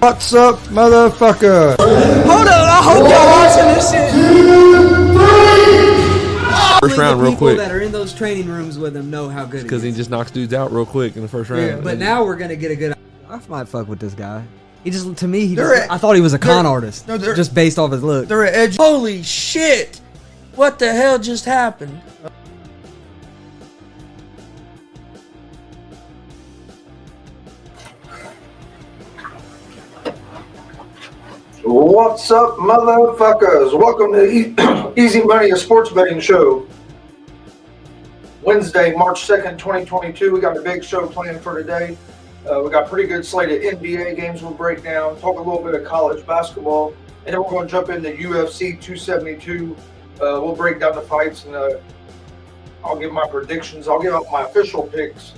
What's up, motherfucker? Hold on, I hope y'all watching this shit. First round, real quick. That are in those training rooms with him know how good because he he is. just knocks dudes out real quick in the first round. Yeah, but now we're gonna get a good. I might fuck with this guy. He just, to me, I thought he was a con artist, just based off his look. They're at edge. Holy shit! What the hell just happened? What's up, motherfuckers? Welcome to Easy Money, a sports betting show. Wednesday, March 2nd, 2022. We got a big show planned for today. We got pretty good slate of NBA games we'll break down, talk a little bit of college basketball, and then we're going to jump into UFC 272. We'll break down the fights, and I'll give my predictions. I'll give out my official picks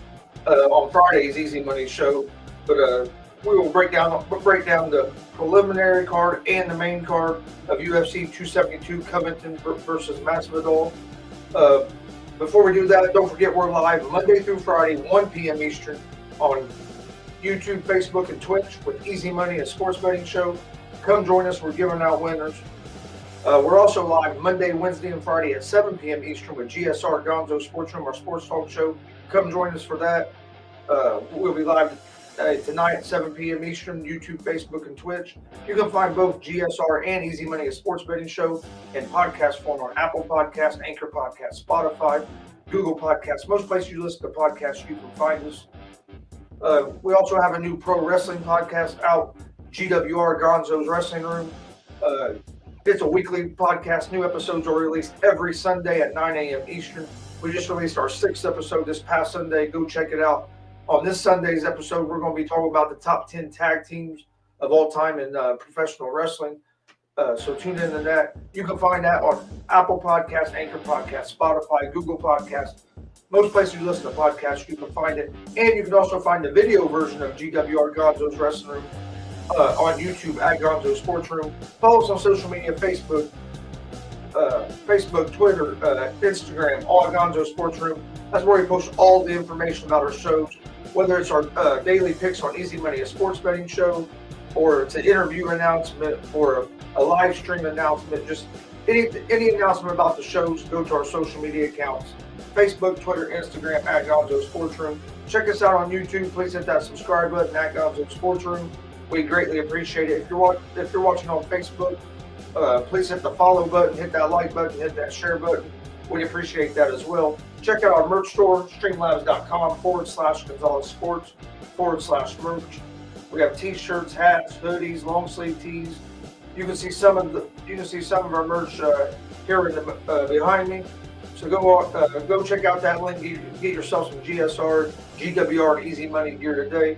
on Friday's Easy Money show. But we will break down the preliminary card and the main card of UFC 272, Covington versus Masvidal. Before we do that, don't forget we're live Monday through Friday, 1 p.m. Eastern on YouTube, Facebook, and Twitch with Easy Money, a sports betting show. Come join us. We're giving out winners. We're also live Monday, Wednesday, and Friday at 7 p.m. Eastern with GSR Gonzo Sports Room, our sports talk show. Come join us for that. We'll be live tonight at 7 p.m. Eastern, YouTube, Facebook, and Twitch. You can find both GSR and Easy Money, a sports betting show, in podcast form on Apple Podcasts, Anchor Podcasts, Spotify, Google Podcasts. Most places you listen to podcasts, you can find us. We also have a new pro wrestling podcast out, GWR Gonzo's Wrestling Room. It's a weekly podcast. New episodes are released every Sunday at 9 a.m. Eastern. We just released our 6th episode this past Sunday. Go check it out. On this Sunday's episode, we're going to be talking about the top 10 tag teams of all time in professional wrestling. So tune into that. You can find that on Apple Podcasts, Anchor Podcasts, Spotify, Google Podcasts. Most places you listen to podcasts, you can find it. And you can also find the video version of GWR Gonzo's Wrestling Room on YouTube at Gonzo Sports Room. Follow us on social media, Facebook, Twitter, Instagram, all at Gonzo Sports Room. That's where we post all the information about our shows, whether it's our daily picks on Easy Money, a sports betting show, or it's an interview announcement, or a live stream announcement. Just any announcement about the shows, go to our social media accounts. Facebook, Twitter, Instagram, at Gonzo Sports Room. Check us out on YouTube. Please hit that subscribe button at Gonzo Sports Room. We greatly appreciate it. If you're watching on Facebook, please hit the follow button, hit that like button, hit that share button. We appreciate that as well. Check out our merch store, streamlabs.com/Gonzalez Sports /merch. We have t-shirts, hats, hoodies, long sleeve tees. You can see some of our merch here in the behind me. So go check out that link. Get yourself some GSR, GWR, Easy Money gear today.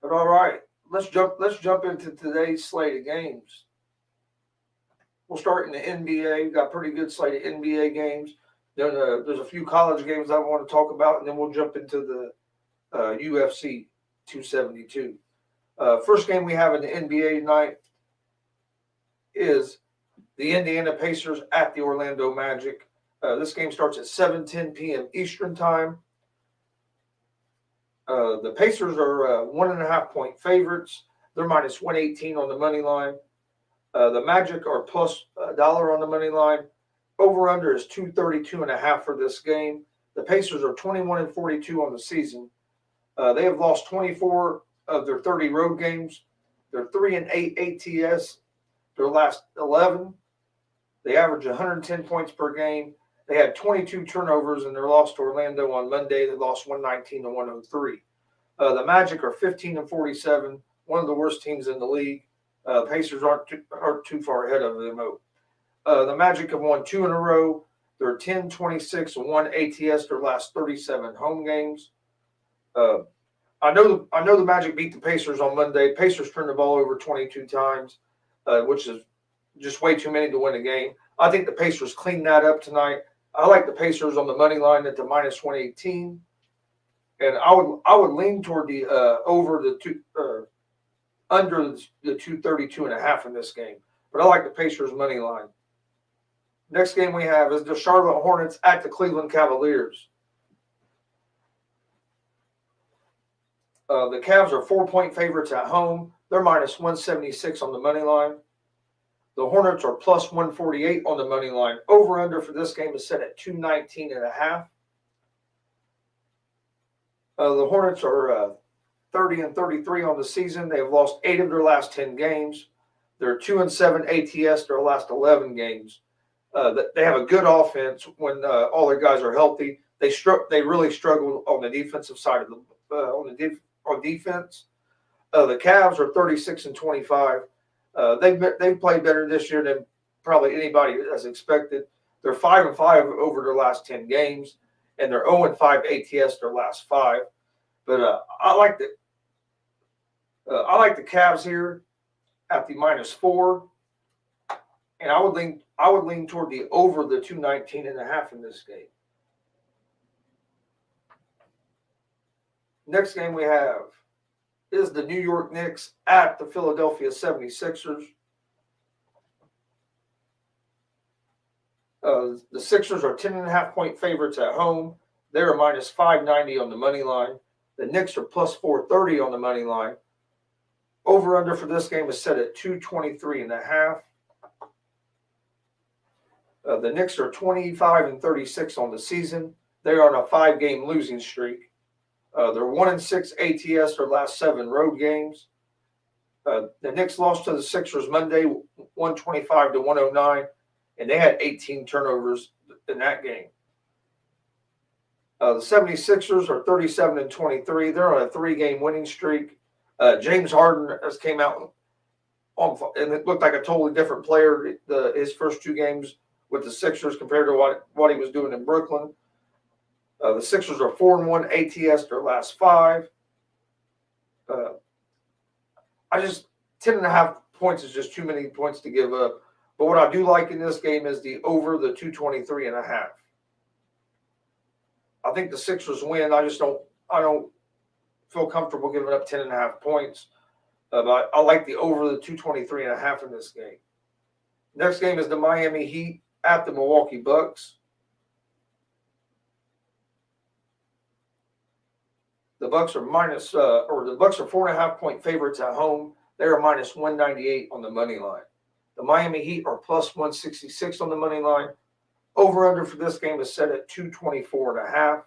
But all right, let's jump into today's slate of games. We'll start in the NBA. We've got a pretty good slate of NBA games. Then there's a few college games I want to talk about, and then we'll jump into the UFC 272. First game we have in the NBA tonight is the Indiana Pacers at the Orlando Magic. This game starts at 7:10 p.m. Eastern Time. The Pacers are 1.5-point favorites. They're minus 118 on the money line. The Magic are plus $1 on the money line. Over-under is 232.5 for this game. The Pacers are 21-42 on the season. They have lost 24 of their 30 road games. They're 3-8 ATS. Their last 11. They average 110 points per game. They had 22 turnovers in their loss to Orlando on Monday. They lost 119-103. The Magic are 15-47, one of the worst teams in the league. Pacers aren't too far ahead of them. The Magic have won 2 in a row. They're 10-26-1 ATS their last 37 home games. I know the Magic beat the Pacers on Monday. Pacers turned the ball over 22 times, which is just way too many to win a game. I think the Pacers cleaned that up tonight. I like the Pacers on the money line at the minus 118, and I would lean toward the under the 232.5 in this game. But I like the Pacers money line. Next game we have is the Charlotte Hornets at the Cleveland Cavaliers. The Cavs are 4-point favorites at home. They're minus 176 on the money line. The Hornets are plus 148 on the money line. Over-under for this game is set at 219.5. The Hornets are 30-33 on the season. They've lost 8 of their last 10 games. They're 2-7 ATS their last 11 games. They have a good offense when all their guys are healthy. They really struggle on the defensive side of the on defense. The Cavs are 36-25. They've played better this year than probably anybody has expected. They're 5-5 over their last 10 games, and they're 0-5 ATS their last 5. But I like the Cavs here at the -4, and I would lean toward the over the 219.5 in this game. Next game we have is the New York Knicks at the Philadelphia 76ers. The Sixers are 10.5-point favorites at home. They're -590 on the money line. The Knicks are plus 430 on the money line. Over-under for this game is set at 223.5. The Knicks are 25-36 on the season. They are on a 5-game losing streak. They're 1-6 ATS their last 7 road games. The Knicks lost to the Sixers Monday, 125-109, and they had 18 turnovers in that game. The 76ers are 37-23. They're on a 3-game winning streak. James Harden has came out and it looked like a totally different player his first 2 games with the Sixers compared to what he was doing in Brooklyn. The Sixers are 4-1 ATS their last 5. 10.5 points is just too many points to give up. But what I do like in this game is the over the 223.5. I think the Sixers win. I don't feel comfortable giving up 10.5 points. But I like the over the 223.5 in this game. Next game is the Miami Heat at the Milwaukee Bucks. The Bucks are 4.5-point favorites at home. They are -198 on the money line. The Miami Heat are plus 166 on the money line. Over-under for this game is set at 224.5.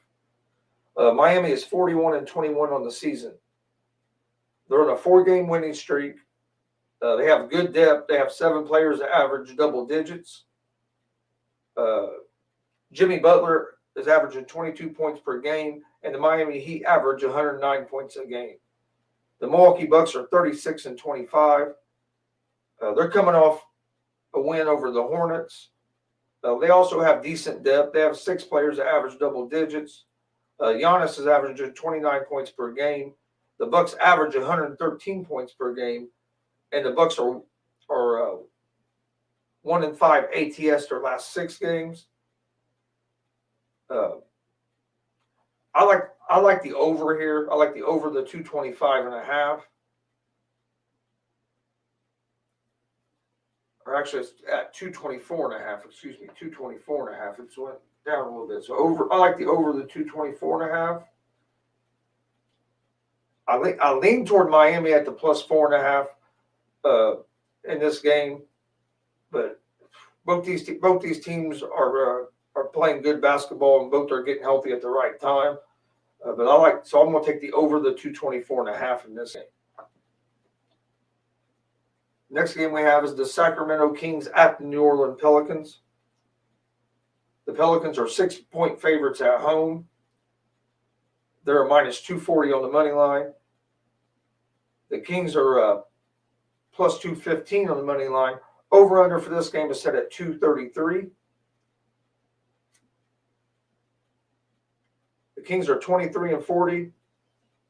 Miami is 41-21 on the season. They're on a 4-game winning streak. They have good depth. They have 7 players that average double digits. Jimmy Butler is averaging 22 points per game, and the Miami Heat average 109 points a game. The Milwaukee Bucks are 36-25. They're coming off a win over the Hornets. They also have decent depth. They have 6 players that average double digits. Giannis is averaging 29 points per game. The Bucks average 113 points per game, and the Bucks are 1-5 ATS their last 6 games. I like the over here. I like the over the 225.5. Or actually, it's at 224.5. Excuse me, 224.5. It's went down a little bit. So over. I like the over the 224.5. I lean toward Miami at the plus 4.5 in this game, but both these teams are playing good basketball, and both are getting healthy at the right time. But I'm going to take the over the 224.5 in this game. Next game we have is the Sacramento Kings at the New Orleans Pelicans. The Pelicans are 6-point favorites at home. They're a -240 on the money line. The Kings are plus 215 on the money line. Over-under for this game is set at 233. The Kings are 23-40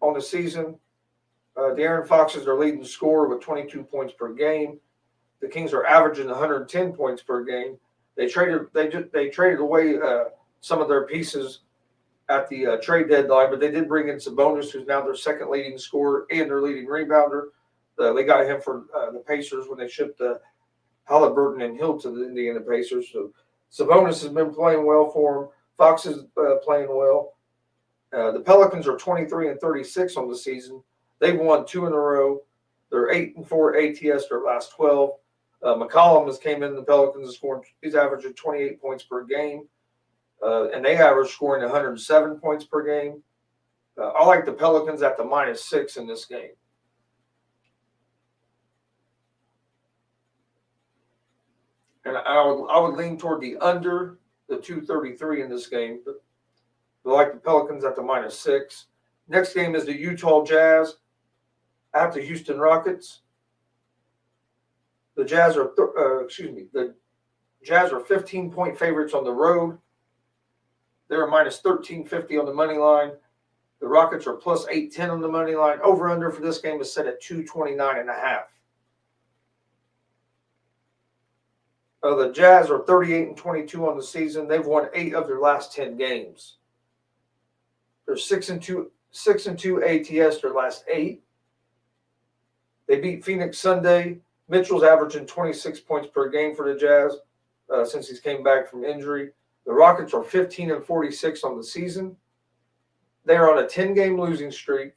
on the season. De'Aaron Fox is their leading scorer with 22 points per game. The Kings are averaging 110 points per game. They traded away some of their pieces at the trade deadline, but they did bring in Sabonis, who's now their second leading scorer and their leading rebounder. They got him for the Pacers when they shipped Halliburton and Hill to the Indiana Pacers. So Sabonis has been playing well for him. Fox is playing well. The Pelicans are 23-36 on the season. They've won 2 in a row. They're 8-4 ATS their last 12. McCollum has came in the Pelicans and scored. He's averaging 28 points per game, and they average scoring 107 points per game. I like the Pelicans at the -6 in this game. And I would lean toward the under the 233 in this game. But I like the Pelicans at the -6. Next game is the Utah Jazz at the Houston Rockets. The Jazz are the Jazz are 15-point favorites on the road. They're -1350 on the money line. The Rockets are +810 on the money line. Over under for this game is set at 229.5. The Jazz are 38-22 on the season. They've won 8 of their last 10 games. They're 6-2 ATS their last 8. They beat Phoenix Sunday. Mitchell's averaging 26 points per game for the Jazz since he's came back from injury. The Rockets are 15-46 on the season. They are on a 10-game losing streak.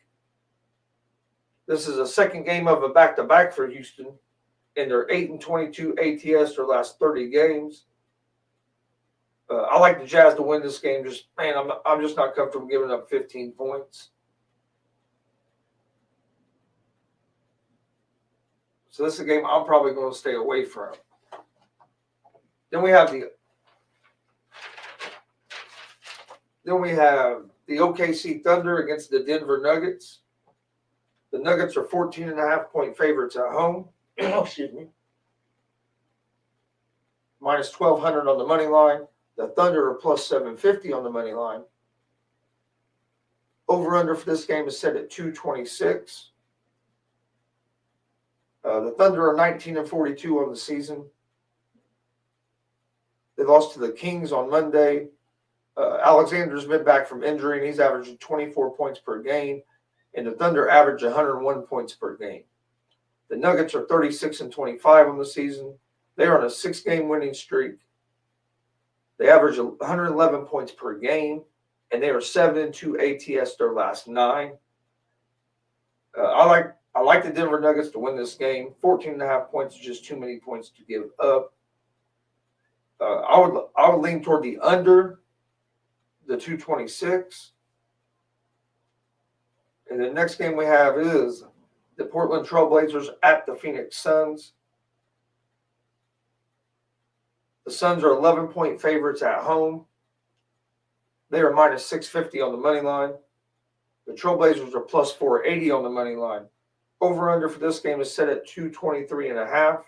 This is the second game of a back-to-back for Houston, and they're 8-22 ATS their last 30 games. I like the Jazz to win this game. I'm just not comfortable giving up 15 points. So this is a game I'm probably going to stay away from. Then we have the OKC Thunder against the Denver Nuggets. The Nuggets are 14.5-point favorites at home. Excuse me. -1,200 on the money line. The Thunder are +750 on the money line. Over-under for this game is set at 226. The Thunder are 19-42 on the season. They lost to the Kings on Monday. Alexander's been back from injury, and he's averaging 24 points per game, and the Thunder average 101 points per game. The Nuggets are 36-25 on the season. They're on a 6-game winning streak. They average 111 points per game, and they are 7-2 ATS their last 9. I like the Denver Nuggets to win this game. 14.5 points is just too many points to give up. I would lean toward the under the 226. And the next game we have is the Portland Trailblazers at the Phoenix Suns. The Suns are 11-point favorites at home. They are -650 on the money line. The Trailblazers are +480 on the money line. Over-under for this game is set at 223.5.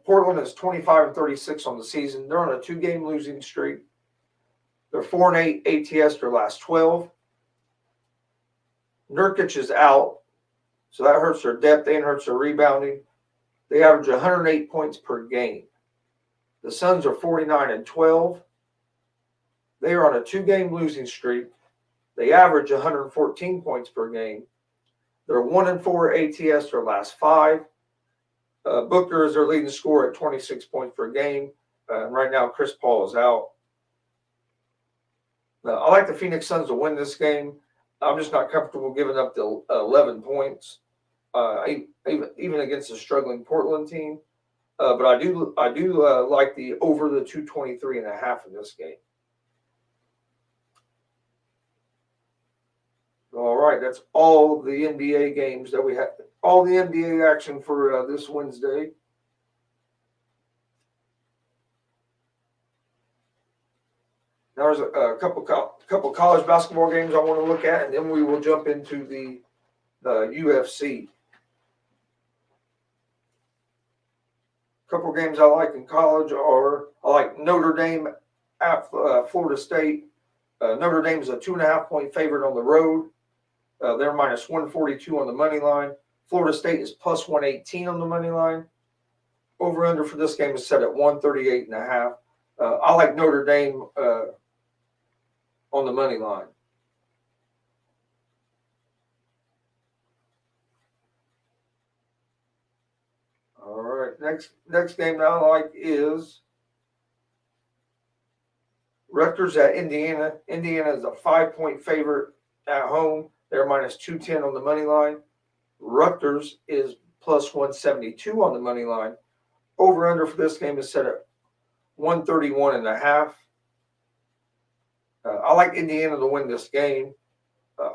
Portland is 25-36 on the season. They're on a 2-game losing streak. They're 4-8 ATS their last 12. Nurkic is out, so that hurts their depth and hurts their rebounding. They average 108 points per game. The Suns are 49-12. They are on a 2-game losing streak. They average 114 points per game. They're 1-4 ATS their last 5. Booker is their leading scorer at 26 points per game. And right now, Chris Paul is out. I like the Phoenix Suns to win this game. I'm just not comfortable giving up the 11 points, even against a struggling Portland team. But I do like the over the 223.5 in this game. All right, that's all the NBA games that we have. All the NBA action for this Wednesday. Now there's a couple college basketball games I want to look at, and then we will jump into the UFC. A couple games I like in college are I like Notre Dame at Florida State. Notre Dame is a 2.5-point favorite on the road. They're -142 on the money line. Florida State is +118 on the money line. Over-under for this game is set at 138.5. I like Notre Dame on the money line. All right, next game that I like is Rutgers at Indiana. Indiana is a 5-point favorite at home. They're -210 on the money line. Rutgers is plus 172 on the money line. Over under for this game is set at 131.5. I like Indiana to win this game.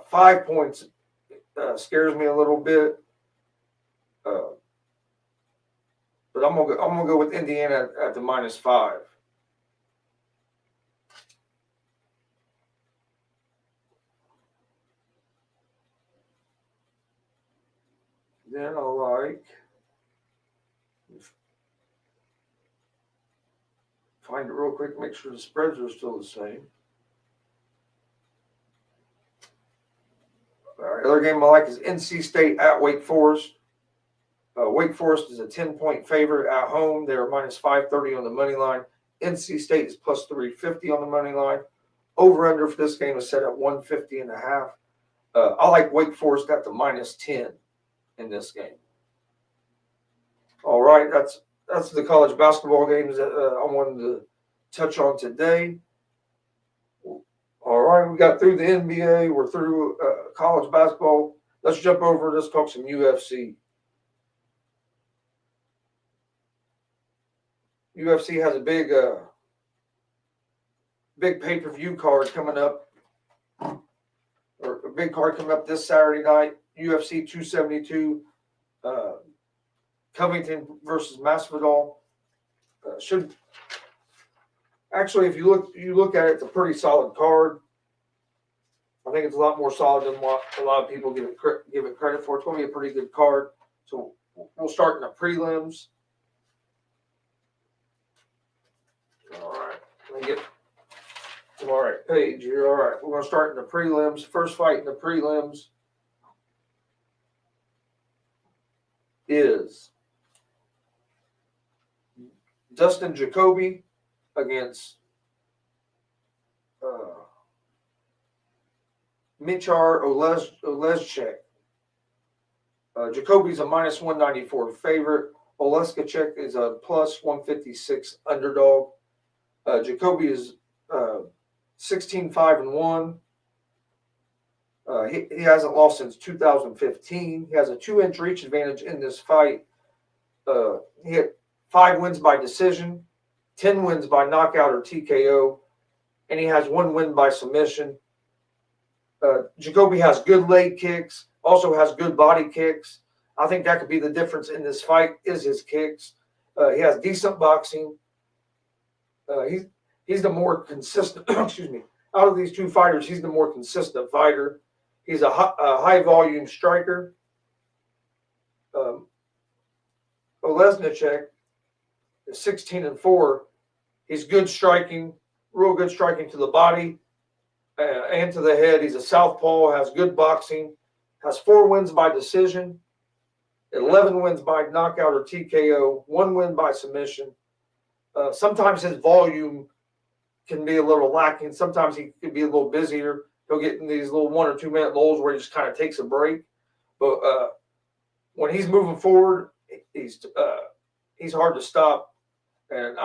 5 points scares me a little bit. But I'm gonna go with Indiana at the -5. Then I like find it real quick, make sure the spreads are still the same. All right, other game I like is NC State at Wake Forest. Wake Forest is a 10-point favorite at home. They're -530 on the money line. NC State is plus 350 on the money line. Over under for this game is set at 150.5. I like Wake Forest at the -10 in this game. All right, that's the college basketball games that I wanted to touch on today. All right, we got through the NBA. We're through college basketball. Let's jump over. Let's talk some UFC. UFC has a big pay-per-view card coming up, or a big card coming up this Saturday night. UFC 272, Covington versus Masvidal. Should actually, if you look at it, it's a pretty solid card. I think it's a lot more solid than what a lot of people give it credit for. It's going to be a pretty good card. So we'll start in the prelims. All right, let me get to my right page here. All right, we're going to start in the prelims. First fight in the prelims is Dustin Jacoby against Michar Oleszczak. Jacoby's a -194 favorite. Oleszczak is a plus 156 underdog. Jacoby is 16-5-1. He hasn't lost since 2015. He has a 2-inch reach advantage in this fight. He had 5 wins by decision, 10 wins by knockout or TKO, and he has 1 win by submission. Jacoby has good leg kicks, also has good body kicks. I think that could be the difference in this fight is his kicks. He has decent boxing. He's the more consistent. Excuse me. Out of these two fighters, he's the more consistent fighter. He's a high volume striker. Oleszczak is 16-4. He's good striking, real good striking to the body and to the head. He's a southpaw, has good boxing, has 4 wins by decision, 11 wins by knockout or TKO, 1 win by submission. Sometimes his volume can be a little lacking. Sometimes he could be a little busier. He'll get in these little 1 or 2 minute lulls where he just kind of takes a break. But when he's moving forward, he's hard to stop. And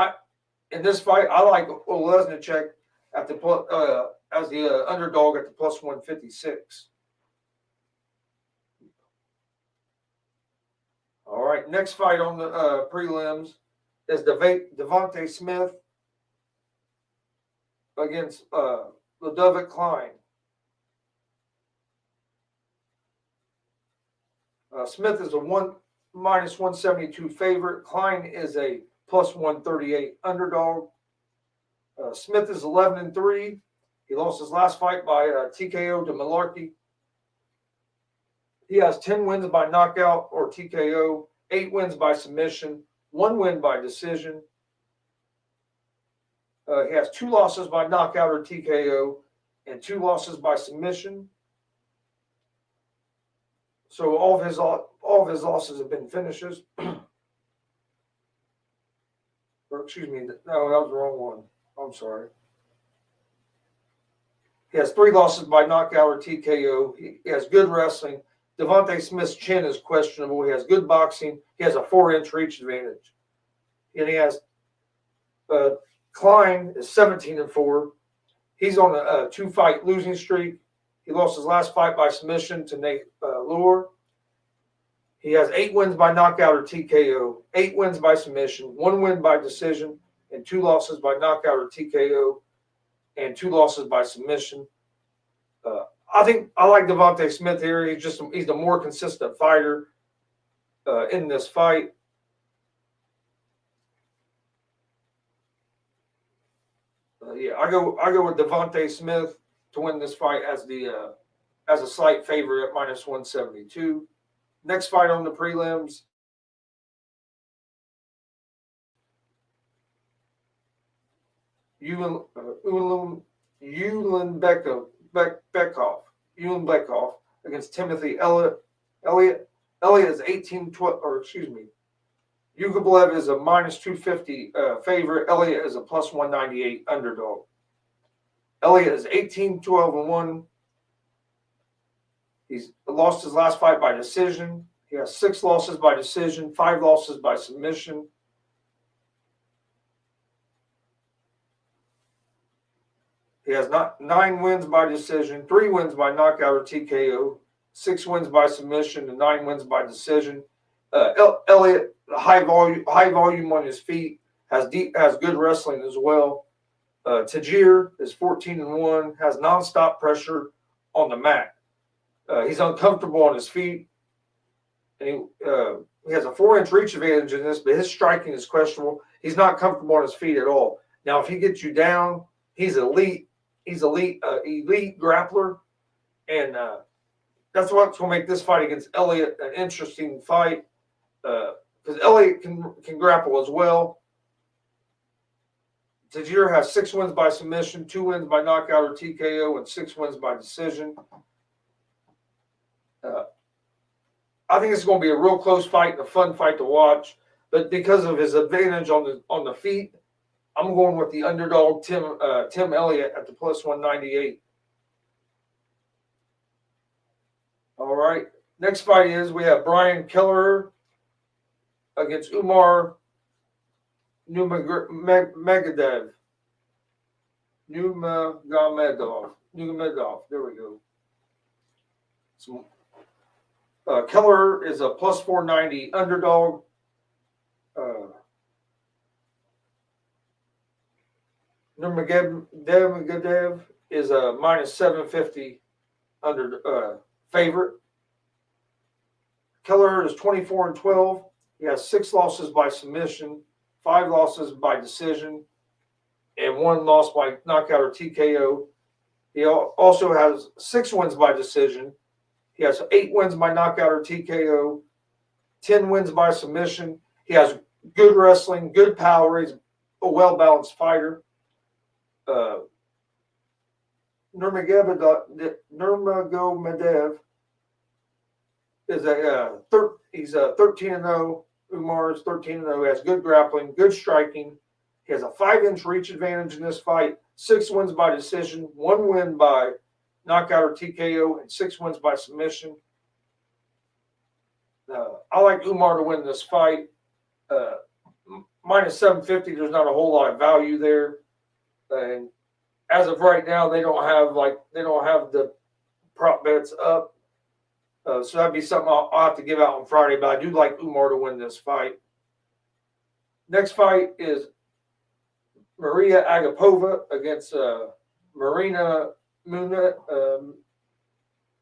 in this fight, I like Oleszczak at the as the underdog at the plus 156. All right, next fight on the prelims is Devontae Smith against Ludovit Klein. Smith is a -172 favorite. Klein is a plus 138 underdog. Smith is 11-3. He lost his last fight by TKO to Malarkey. He has 10 wins by knockout or TKO, 8 wins by submission, 1 win by decision. He has 2 losses by knockout or TKO and 2 losses by submission. So all of his losses have been finishes. Or excuse me, no, that was the wrong one. I'm sorry. He has 3 losses by knockout or TKO. He has good wrestling. Devontae Smith's chin is questionable. He has good boxing. He has a 4-inch reach advantage. And he has Klein is 17-4. He's on a 2-fight losing streak. He lost his last fight by submission to Nate Lure. He has 8 wins by knockout or TKO, 8 wins by submission, 1 win by decision, and 2 losses by knockout or TKO, and 2 losses by submission. I think I like Devontae Smith here. He's the more consistent fighter in this fight. I go with Devontae Smith to win this fight as a slight favorite at -172. Next fight on the prelims. Ulan Beckhoff against Timothy Elliott. Elliott is 18-12, or excuse me. Yugoblev is a -250 favorite. Elliott is a +198 underdog. Elliott is 18-12-1. He's lost his last fight by decision. He has 6 losses by decision, 5 losses by submission. He has 9 wins by decision, 3 wins by knockout or TKO, 6 wins by submission, and 9 wins by decision. Elliott, high volume on his feet, has good wrestling as well. Tajir is 14-1, has nonstop pressure on the mat. He's uncomfortable on his feet, and he has a 4-inch reach advantage in this, but his striking is questionable. He's not comfortable on his feet at all. Now, if he gets you down, he's elite. He's elite grappler, and that's what's going to make this fight against Elliott an interesting fight, because Elliott can grapple as well. Tajir has 6 wins by submission, 2 wins by knockout or TKO, and 6 wins by decision. I think it's going to be a real close fight and a fun fight to watch, but because of his advantage on the feet, I'm going with the underdog Tim Elliott at the +198. All right. Next fight we have Brian Kelleher against Umar Nurmagomedov. There we go. Kelleher is a +490 underdog. Nurmagomedov is a -750 favorite. Kelleher is 24-12. He has 6 losses by submission, 5 losses by decision, and 1 loss by knockout or TKO. He also has 6 wins by decision. He has 8 wins by knockout or TKO, 10 wins by submission. He has good wrestling, good power. He's a well-balanced fighter. Nurmagomedov is he's 13-0. Umar is 13-0. He has good grappling, good striking. He has a 5-inch reach advantage in this fight. 6 wins by decision, 1 win by knockout or TKO, and 6 wins by submission. I like Umar to win this fight. -750. There's not a whole lot of value there. And as of right now, they don't have the prop bets up. So that'd be something I'll have to give out on Friday. But I do like Umar to win this fight. Next fight is Maria Agapova against Marina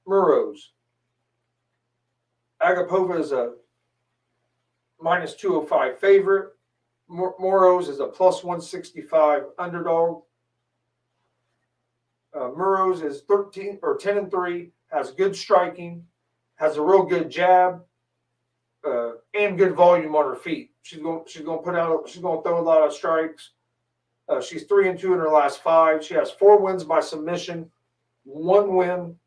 Moroz. Agapova is a -205 favorite. Moroz is a +165 underdog. Moroz is 10-3, has good striking, has a real good jab, and good volume on her feet. She's going to throw a lot of strikes. She's 3-2 in her last 5. She has 4 wins by submission, 1 win,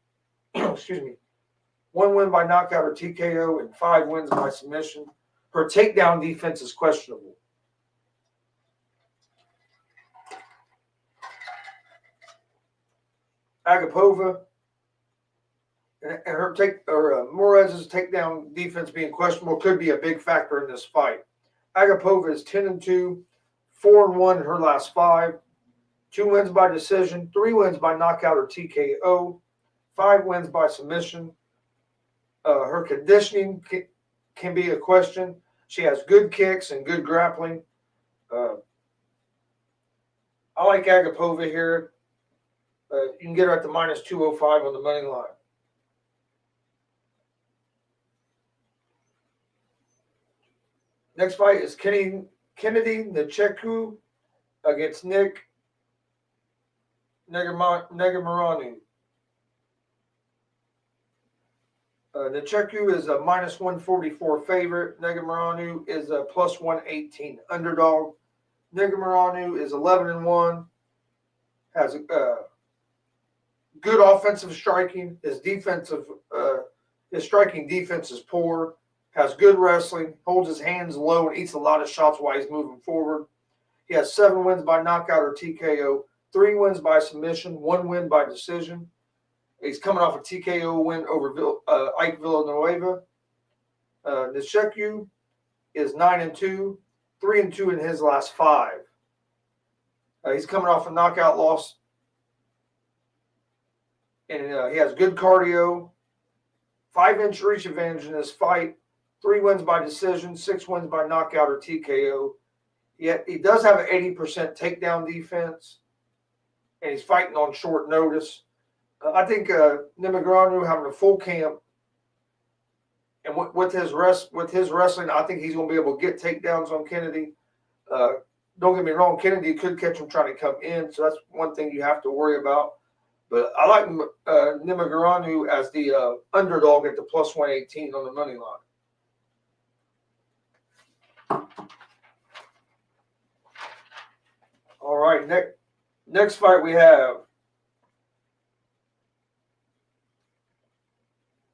1 win by knockout or TKO, and 5 wins by submission. Her takedown defense is questionable. Agapova and Morez's takedown defense being questionable could be a big factor in this fight. Agapova is 10-2, 4-1 in her last 5, 2 wins by decision, 3 wins by knockout or TKO, 5 wins by submission. Her conditioning can be a question. She has good kicks and good grappling. I like Agapova here. You can get her at the minus 205 on the money line. Next fight is Kennedy Ncheku against Nick Negumereanu. Ncheku is a minus 144 favorite. Negumereanu is a plus 118 underdog. Negumereanu is 11-1. Has a good offensive striking. His striking defense is poor. Has good wrestling. Holds his hands low and eats a lot of shots while he's moving forward. He has 7 wins by knockout or TKO, 3 wins by submission, 1 win by decision. He's coming off a TKO win over Ike Villanueva. Ncheku is 9-2, 3-2 in his last 5. He's coming off a knockout loss, and he has good cardio. 5-inch reach advantage in this fight. 3 wins by decision, 6 wins by knockout or TKO. Yet he does have an 80% takedown defense, and he's fighting on short notice. I think Negumereanu having a full camp, and with his wrestling, I think he's going to be able to get takedowns on Kennedy. Don't get me wrong, Kennedy could catch him trying to come in, so that's one thing you have to worry about. But I like Negumereanu as the underdog at the plus 118 on the money line. All right, next fight we have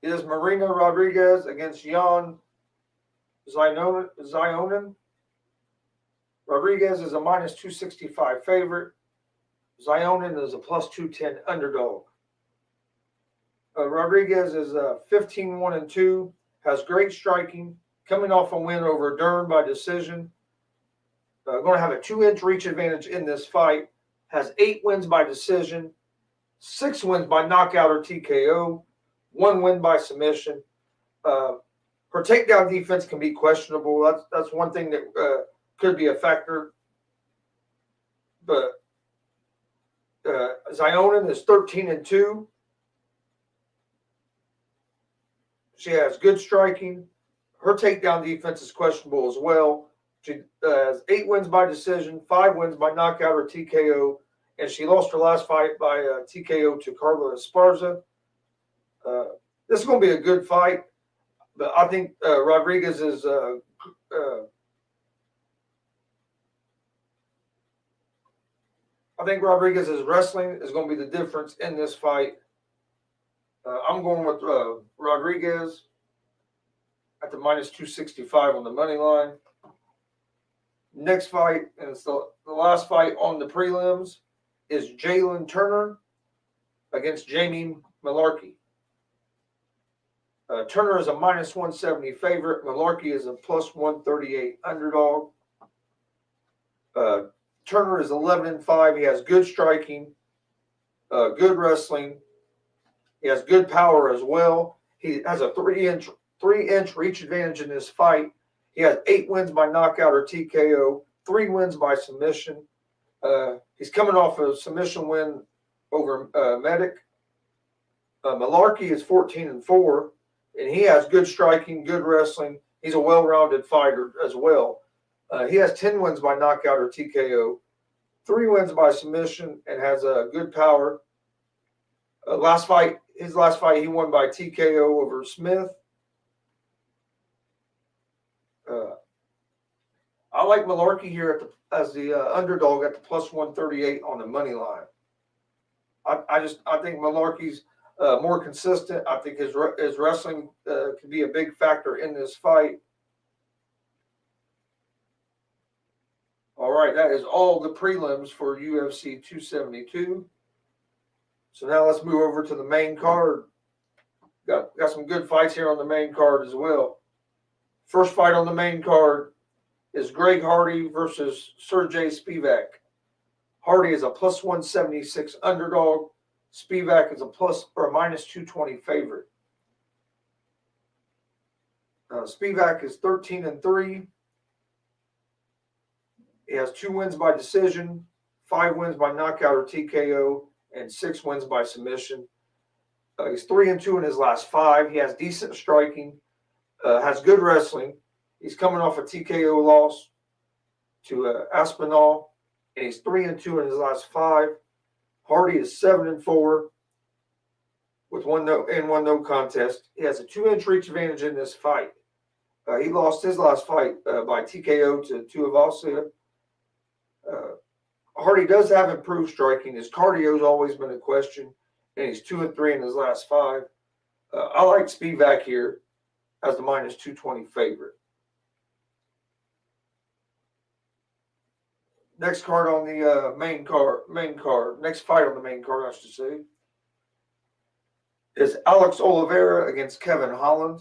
is Marina Rodriguez against Jan Zionin. Rodriguez is a minus 265 favorite. Zionin is a plus 210 underdog. Rodriguez is 15-1-2, has great striking, coming off a win over Dern by decision. Going to have a 2-inch reach advantage in this fight. Has 8 wins by decision, 6 wins by knockout or TKO, 1 win by submission. Her takedown defense can be questionable. That's one thing that could be a factor. But Zionin is 13-2. She has good striking. Her takedown defense is questionable as well. She has 8 wins by decision, 5 wins by knockout or TKO, and she lost her last fight by TKO to Carla Esparza. This is going to be a good fight, but I think Rodriguez is I think Rodriguez's wrestling is going to be the difference in this fight. I'm going with Rodriguez at the minus 265 on the money line. Next fight, and it's the last fight on the prelims, is Jalen Turner against Jamie Malarkey. Turner is a minus 170 favorite. Malarkey is a plus 138 underdog. Turner is 11-5. He has good striking, good wrestling. He has good power as well. He has a 3-inch reach advantage in this fight. He has 8 wins by knockout or TKO, 3 wins by submission. He's coming off a submission win over Medic. Malarkey is 14-4, and he has good striking, good wrestling. He's a well-rounded fighter as well. He has 10 wins by knockout or TKO, 3 wins by submission, and has a good power. His last fight, he won by TKO over Smith. I like Malarkey here as the underdog at the plus 138 on the money line. I think Malarkey's more consistent. I think his wrestling could be a big factor in this fight. All right, that is all the prelims for UFC 272. So now let's move over to the main card. Got some good fights here on the main card as well. First fight on the main card is Greg Hardy versus Sergei Spivak. Hardy is a plus 176 underdog. Spivak is a minus 220 favorite. Spivak is 13-3. He has 2 wins by decision, 5 wins by knockout or TKO, and 6 wins by submission. He's 3-2 in his last 5. He has decent striking, has good wrestling. He's coming off a TKO loss to Aspinall, and he's 3-2 in his last 5. Hardy is 7-4 with one no contest. He has a 2-inch reach advantage in this fight. He lost his last fight by TKO to Tuivasa. Hardy does have improved striking. His cardio has always been a question, and he's 2-3 in his last 5. I like Spivak here as the -220 favorite. Next card on the main card. Next fight on the main card, I should say, is Alex Oliveira against Kevin Holland.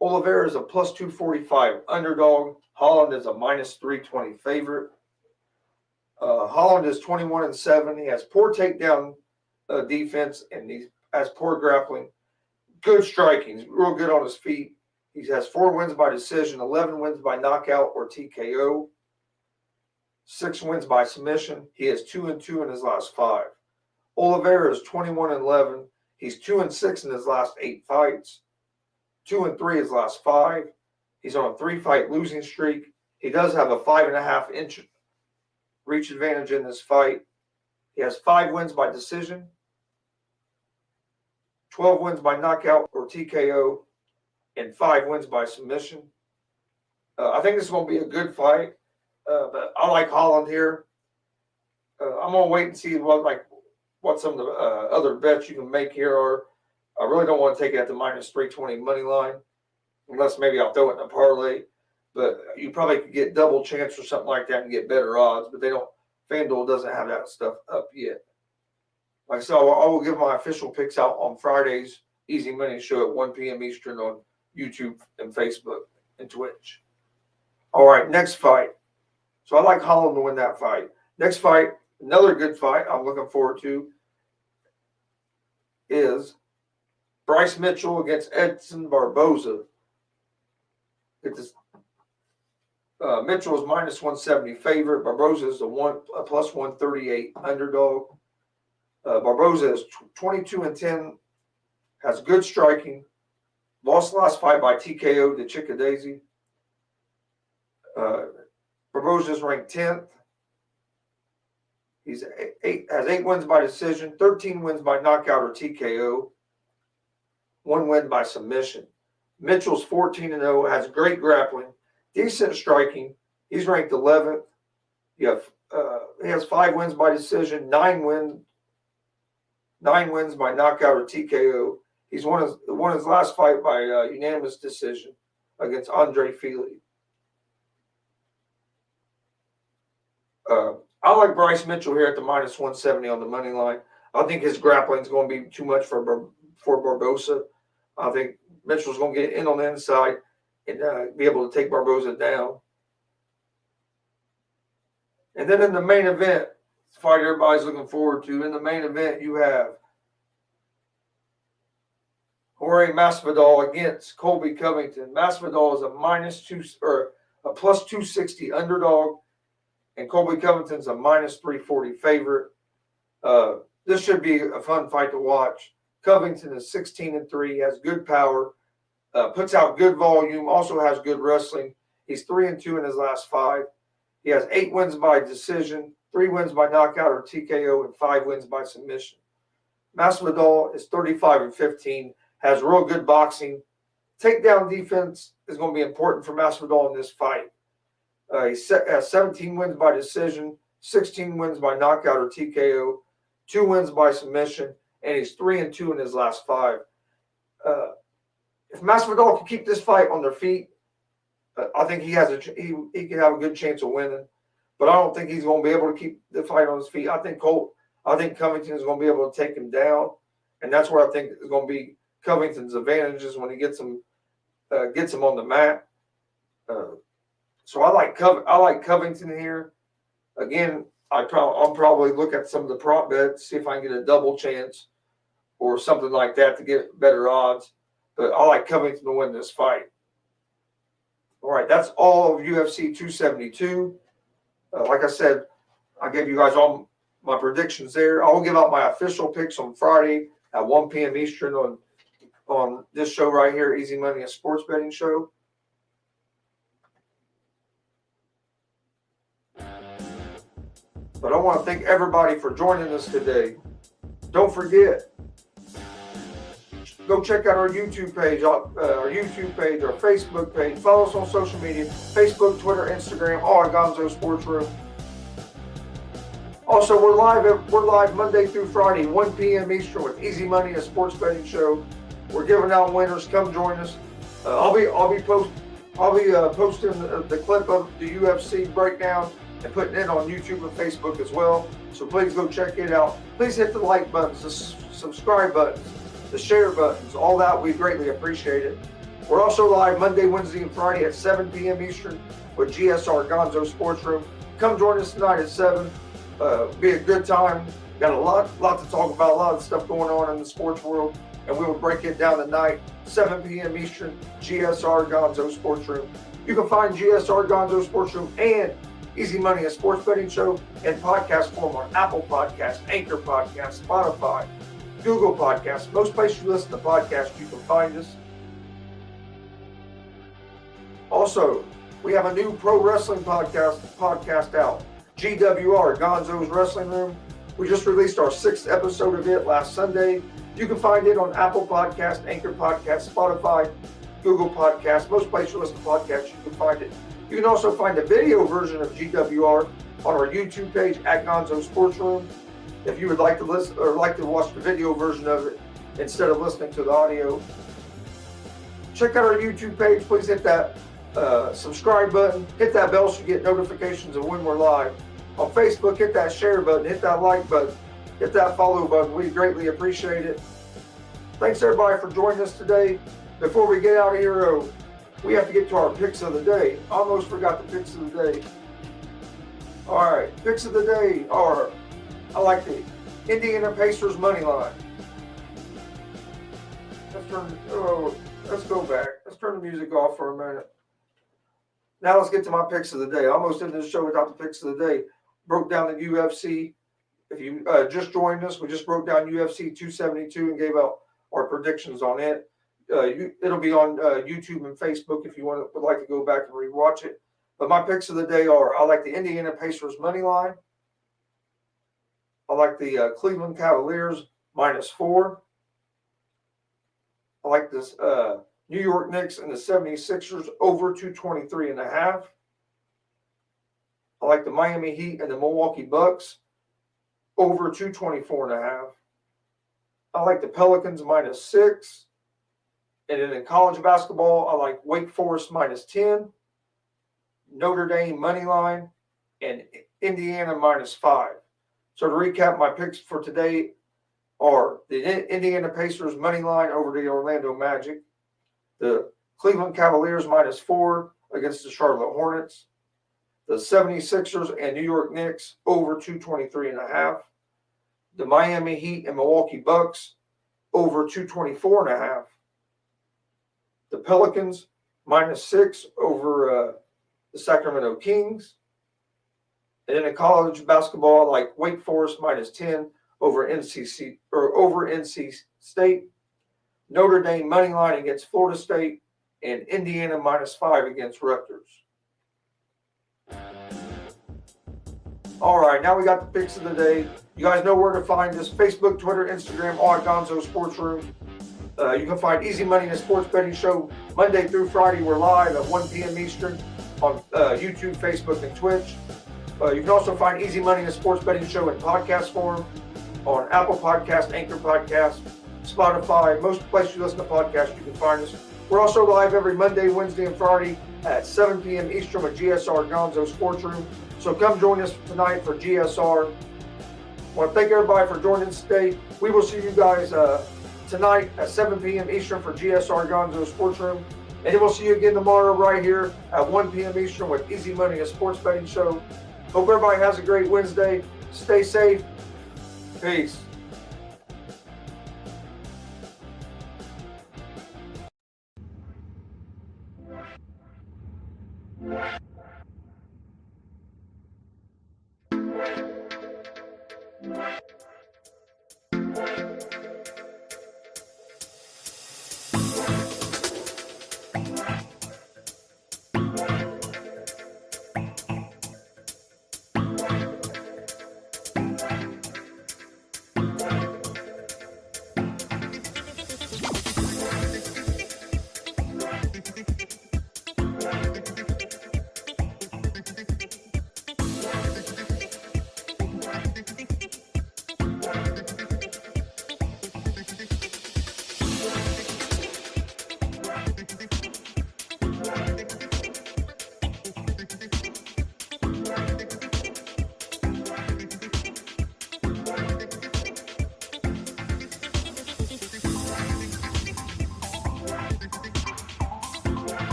Oliveira is a +245 underdog. Holland is a -320 favorite. Holland is 21-7. He has poor takedown defense, and he has poor grappling. Good striking. He's real good on his feet. He has 4 wins by decision, 11 wins by knockout or TKO, 6 wins by submission. He has 2-2 in his last 5. Oliveira is 21-11. He's 2-6 in his last 8 fights, 2-3 his last 5. He's on a 3-fight losing streak. He does have a 5.5-inch reach advantage in this fight. He has 5 wins by decision, 12 wins by knockout or TKO, and 5 wins by submission. I think this is going to be a good fight, but I like Holland here. I'm going to wait and see what some of the other bets you can make here are. I really don't want to take it at the -320 money line, unless maybe I'll throw it in a parlay. But you probably could get double chance or something like that and get better odds. But FanDuel doesn't have that stuff up yet. Like I said, I will give my official picks out on Friday's Easy Money Show at 1 p.m. Eastern on YouTube and Facebook and Twitch. All right, next fight. So I like Holland to win that fight. Next fight, another good fight I'm looking forward to, is Bryce Mitchell against Edson Barboza. Mitchell is -170 favorite. Barboza is a +138 underdog. Barboza is 22-10, has good striking. Lost last fight by TKO to Chikadze. Barboza is ranked 10th. Has 8 wins by decision, 13 wins by knockout or TKO, 1 win by submission. Mitchell's 14-0, has great grappling, decent striking. He's ranked 11th. He has 5 wins by decision, 9 wins by knockout or TKO. He's won his last fight by unanimous decision against Andre Fili. I like Bryce Mitchell here at the -170 on the money line. I think his grappling is going to be too much for Barboza. I think Mitchell's going to get in on the inside and be able to take Barboza down. And then in the main event, the fight everybody's looking forward to, in the main event, you have Jorge Masvidal against Colby Covington. Masvidal is a +260 underdog, and Colby Covington's a -340 favorite. This should be a fun fight to watch. Covington is 16-3, has good power, puts out good volume, also has good wrestling. He's 3-2 in his last 5. He has 8 wins by decision, 3 wins by knockout or TKO, and 5 wins by submission. Masvidal is 35-15, has real good boxing. Takedown defense is going to be important for Masvidal in this fight. He has 17 wins by decision, 16 wins by knockout or TKO, 2 wins by submission, and he's 3-2 in his last 5. If Masvidal can keep this fight on their feet, I think he can have a good chance of winning. But I don't think he's going to be able to keep the fight on his feet. I think Covington is going to be able to take him down, and that's where I think is going to be Covington's advantages when he gets him on the mat. So I like Covington here. Again, I'll probably look at some of the prop bets, see if I can get a double chance or something like that to get better odds. but I like Covington to win this fight. All right, that's all of UFC 272. Like I said, I gave you guys all my predictions there. I'll give out my official picks on Friday at 1 p.m. Eastern on this show right here, Easy Money, a sports betting show. But I want to thank everybody for joining us today. Don't forget, go check out our YouTube page, our Facebook page. Follow us on social media, Facebook, Twitter, Instagram, all at Gonzo Sports Room. Also, we're live Monday through Friday, 1 p.m. Eastern with Easy Money, a sports betting show. We're giving out winners. Come join us. I'll be posting the clip of the UFC breakdown and putting it on YouTube and Facebook as well. So please go check it out. Please hit the like buttons, the subscribe buttons, the share buttons, all that. We greatly appreciate it. We're also live Monday, Wednesday, and Friday at 7 p.m. Eastern with GSR Gonzo Sports Room. Come join us tonight at 7. Be a good time. Got a lot to talk about, a lot of stuff going on in the sports world, and we will break it down tonight, 7 p.m. Eastern, GSR Gonzo Sports Room. You can find GSR Gonzo Sports Room and Easy Money, a sports betting show, in podcast form on Apple Podcasts, Anchor Podcasts, Spotify, Google Podcasts. Most places you listen to podcasts, you can find us. Also, we have a new pro wrestling podcast out, GWR, Gonzo's Wrestling Room. We just released our 6th episode of it last Sunday. You can find it on Apple Podcasts, Anchor Podcasts, Spotify, Google Podcasts. Most places you listen to podcasts, you can find it. You can also find the video version of GWR on our YouTube page at Gonzo Sports Room. If you would like to listen or like to watch the video version of it instead of listening to the audio, check out our YouTube page. Please hit that subscribe button, hit that bell so you get notifications of when we're live. On Facebook, hit that share button, hit that like button, hit that follow button. We greatly appreciate it. Thanks everybody for joining us today. Before we get out of here, we have to get to our picks of the day. Almost forgot the picks of the day. All right, picks of the day are, I like the Indiana Pacers money line. Let's go back. Let's turn the music off for a minute. Now let's get to my picks of the day. I almost ended the show without the picks of the day. Broke down the UFC. If you just joined us, we just broke down UFC 272 and gave out our predictions on it. It'll be on YouTube and Facebook if you would like to go back and rewatch it. But my picks of the day are, I like the Indiana Pacers money line. I like the Cleveland Cavaliers -4. I like this New York Knicks and the 76ers over 223.5. I like the Miami Heat and the Milwaukee Bucks over 224.5. I like the Pelicans -6. And then in college basketball, I like Wake Forest -10, Notre Dame money line, and Indiana -5. So to recap, my picks for today are the Indiana Pacers money line over the Orlando Magic, the Cleveland Cavaliers -4 against the Charlotte Hornets, the 76ers and New York Knicks over 223.5, the Miami Heat and Milwaukee Bucks over 224.5, the Pelicans -6 over the Sacramento Kings. And then in college basketball, like Wake Forest -10 over NC State, Notre Dame money line against Florida State, and Indiana -5 against Rutgers. All right, now we got the picks of the day. You guys know where to find us: Facebook, Twitter, Instagram, all at Gonzo Sports Room. You can find Easy Money, a sports betting show, Monday through Friday. We're live at 1 p.m. Eastern on YouTube, Facebook, and Twitch. You can also find Easy Money, a sports betting show in podcast form on Apple Podcasts, Anchor Podcasts, Spotify. Most places you listen to podcasts, you can find us. We're also live every Monday, Wednesday, and Friday at 7 p.m. Eastern with GSR Gonzo Sports Room. So come join us tonight for GSR. I want to thank everybody for joining us today. We will see you guys tonight at 7 p.m. Eastern for GSR Gonzo Sports Room. And we'll see you again tomorrow right here at 1 p.m. Eastern with Easy Money, a sports betting show. Hope everybody has a great Wednesday. Stay safe. Peace.